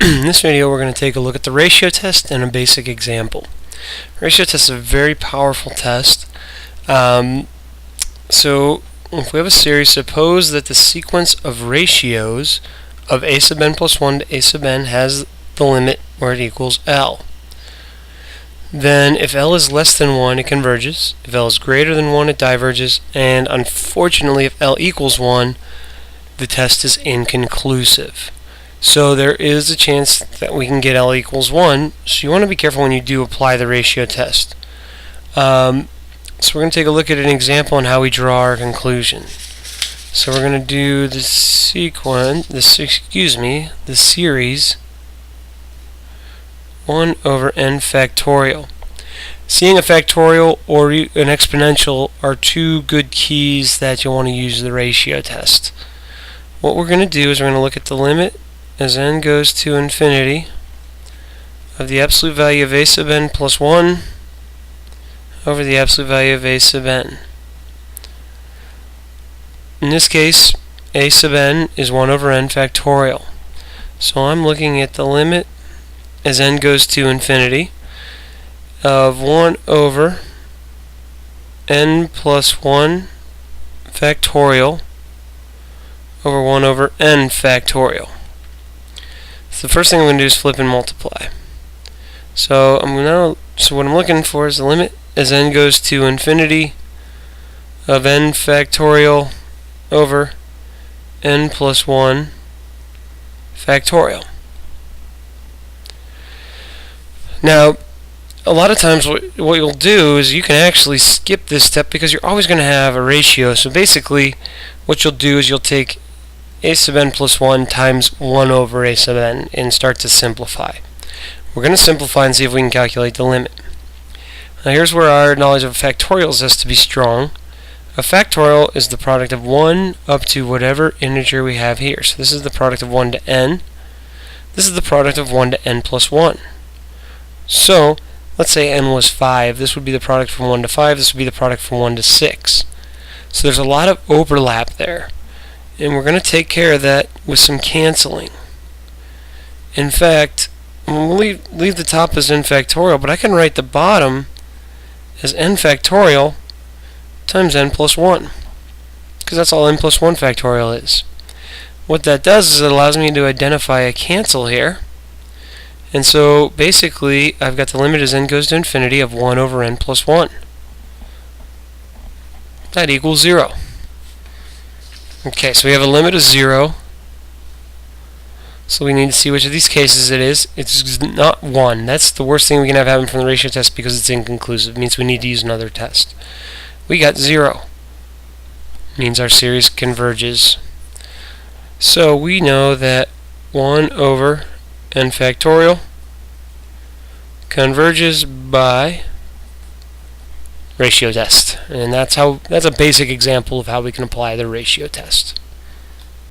In this video we're going to take a look at the ratio test and a basic example. Ratio test is a very powerful test. So if we have a series, suppose that the sequence of ratios of a sub n plus 1 to a sub n has the limit where it equals L. Then if L is less than 1, it converges. If L is greater than 1, it diverges. And unfortunately, if L equals 1, the test is inconclusive. So there is a chance that we can get L equals 1, so you want to be careful when you do apply the ratio test. So we're going to take a look at an example on how we draw our conclusion. So we're going to do the series 1 over n factorial. Seeing a factorial or an exponential are two good keys that you'll want to use the ratio test. What we're going to do is we're going to look at the limit as n goes to infinity of the absolute value of a sub n plus 1 over the absolute value of a sub n. In this case, a sub n is 1 over n factorial. So I'm looking at the limit as n goes to infinity of 1 over n plus 1 factorial over 1 over n factorial. So the first thing I'm going to do is flip and multiply. So what I'm looking for is the limit as n goes to infinity of n factorial over n plus 1 factorial. Now, a lot of times what you'll do is you can actually skip this step because you're always going to have a ratio. So basically what you'll do is you'll take a sub n plus 1 times 1 over a sub n and start to simplify. We're going to simplify and see if we can calculate the limit. Now here's where our knowledge of factorials has to be strong. A factorial is the product of 1 up to whatever integer we have here. So this is the product of 1 to n. This is the product of 1 to n plus 1. So let's say n was 5. This would be the product from 1 to 5. This would be the product from 1 to 6. So there's a lot of overlap there. And we're going to take care of that with some canceling. In fact, we'll leave the top as n factorial, but I can write the bottom as n factorial times n plus 1, because that's all n plus 1 factorial is. What that does is it allows me to identify a cancel here. And so basically I've got the limit as n goes to infinity of 1 over n plus 1. That equals 0. Okay, so we have a limit of 0. So we need to see which of these cases it is. It's not 1. That's the worst thing we can have happen from the ratio test because it's inconclusive. It means we need to use another test. We got 0. It means our series converges. So we know that 1 over n factorial converges by ratio test. And that's a basic example of how we can apply the ratio test.